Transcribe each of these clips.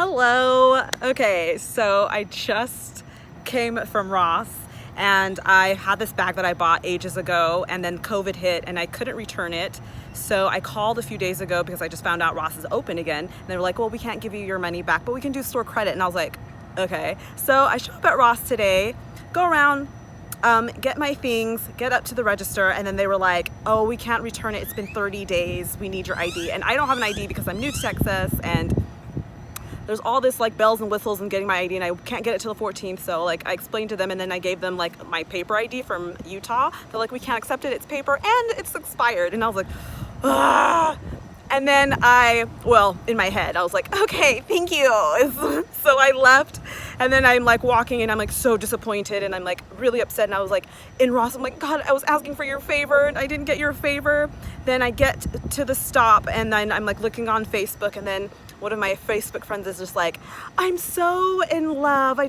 Hello. Okay, so I just came from Ross and I had this bag that I bought ages ago, and then COVID hit and I couldn't return it. So I called a few days ago because I just found out Ross is open again. And they were like, well, we can't give you your money back, but we can do store credit. And I was like, okay. So I show up at Ross today, go around, get my things, get up to the register, and then they were like, oh, we can't return it. It's been 30 days. We need your ID. And I don't have an ID because I'm new to Texas, and there's all this like bells and whistles and getting my ID, and I can't get it till the 14th. So like I explained to them, and then I gave them like my paper ID from Utah. They're like, we can't accept it. It's paper and it's expired. And I was like, ah. And then in my head, I was like, okay, thank you. So I left, and then I'm like walking, and I'm like so disappointed, and I'm like really upset. And I was like in Ross, I'm like, God, I was asking for your favor, and I didn't get your favor. Then I get to the stop, and then I'm like looking on Facebook, and then one of my Facebook friends is just like, I'm so in love.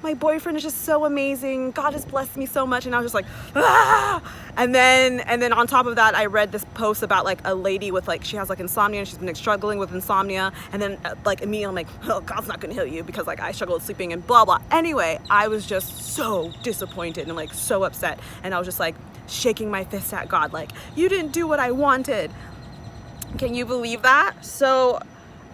My boyfriend is just so amazing. God has blessed me so much. And I was just like, ah! And then on top of that, I read this post about like a lady with like, she has like insomnia, and she's been like struggling with insomnia. And then like immediately I'm like, oh, God's not gonna heal you because like I struggle with sleeping and blah, blah. Anyway, I was just so disappointed and like so upset. And I was just like shaking my fist at God, like, you didn't do what I wanted. Can you believe that? So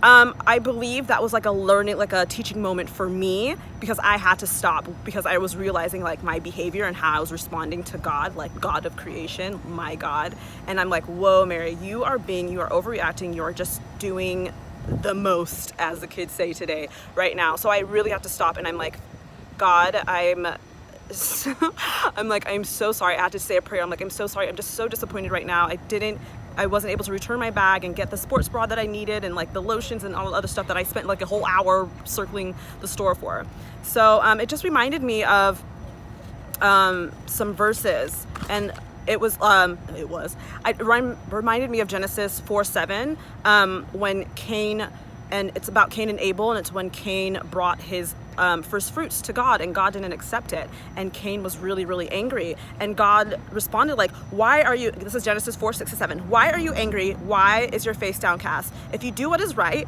I believe that was like a teaching moment for me, because I had to stop, because I was realizing like my behavior and how I was responding to God, like God of creation, my God. And I'm like, whoa, Mary, you are overreacting. You are just doing the most, as the kids say today, right now. So I really have to stop. And I'm like, God, I'm so sorry. I had to say a prayer. I'm like, I'm so sorry. I'm just so disappointed right now. I wasn't able to return my bag and get the sports bra that I needed, and like the lotions and all the other stuff that I spent like a whole hour circling the store for. So it just reminded me of some verses, and it reminded me of Genesis 4:7, when Cain, and it's about Cain and Abel, and it's when Cain brought his first fruits to God, and God didn't accept it, and Cain was really, really angry, and God responded like, why are you, this is Genesis 4:6-7, why are you angry? Why is your face downcast? If you do what is right,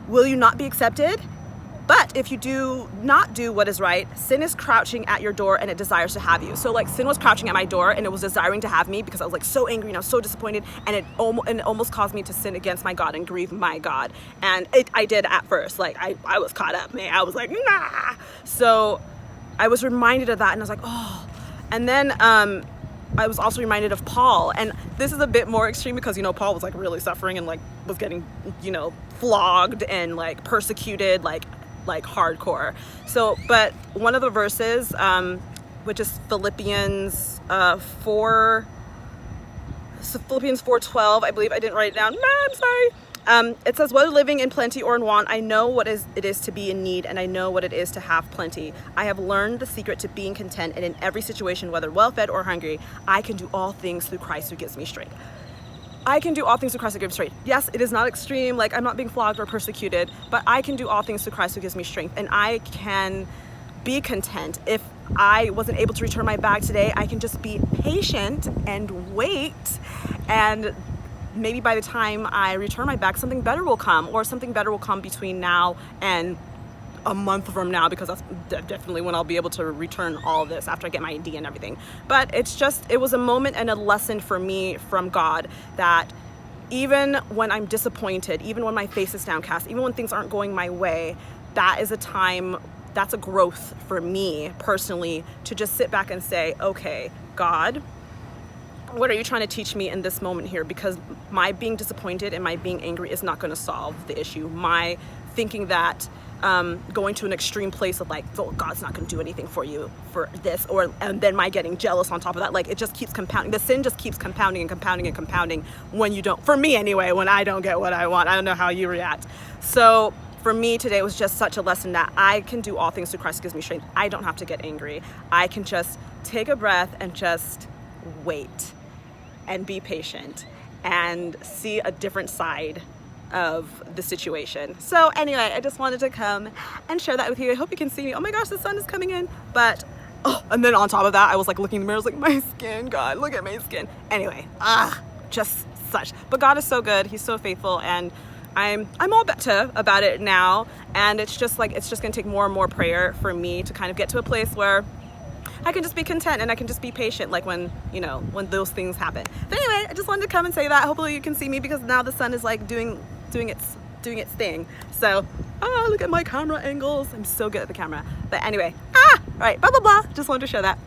will you not be accepted? But if you do not do what is right, sin is crouching at your door, and it desires to have you. So like sin was crouching at my door, and it was desiring to have me, because I was like so angry and I was so disappointed, and it almost caused me to sin against my God and grieve my God. And I did at first, like I was caught up, man. I was like, nah. So I was reminded of that, and I was like, oh. And then I was also reminded of Paul, and this is a bit more extreme because, Paul was like really suffering and like was getting, flogged and like persecuted, like hardcore. So, but one of the verses, which is Philippians 4:12, I believe, I didn't write it down. I'm sorry. It says, whether living in plenty or in want, I know what it is to be in need, and I know what it is to have plenty. I have learned the secret to being content, and in every situation, whether well-fed or hungry, I can do all things through Christ who gives me strength. I can do all things through Christ who gives me strength. Yes, it is not extreme, like I'm not being flogged or persecuted, but I can do all things through Christ who gives me strength, and I can be content. If I wasn't able to return my bag today, I can just be patient and wait, and maybe by the time I return my bag, something better will come, or something better will come between now and a month from now, because that's definitely when I'll be able to return all of this after I get my ID and everything. But it was a moment and a lesson for me from God, that even when I'm disappointed, even when my face is downcast, even when things aren't going my way, that's a growth for me personally, to just sit back and say, okay, God, what are you trying to teach me in this moment here? Because my being disappointed and my being angry is not going to solve the issue. My thinking that going to an extreme place of like, oh, God's not going to do anything for you for this, and then my getting jealous on top of that, like it just keeps compounding. The sin just keeps compounding and compounding and compounding when you don't, for me anyway, when I don't get what I want. I don't know how you react. So for me today, it was just such a lesson that I can do all things through Christ who gives me strength. I don't have to get angry. I can just take a breath and just wait and be patient and see a different side of the situation. So anyway, I just wanted to come and share that with you. I hope you can see me. Oh my gosh, the sun is coming in. But and then on top of that, I was like looking in the mirror, I was like, my skin, God, look at my skin. Anyway, just such. But God is so good. He's so faithful, and I'm all better about it now, and it's just gonna take more and more prayer for me to kind of get to a place where I can just be content and I can just be patient, like when those things happen. But anyway, I just wanted to come and say that. Hopefully you can see me because now the sun is like doing its thing. So, look at my camera angles. I'm so good at the camera. But anyway, all right, blah blah blah. Just wanted to share that.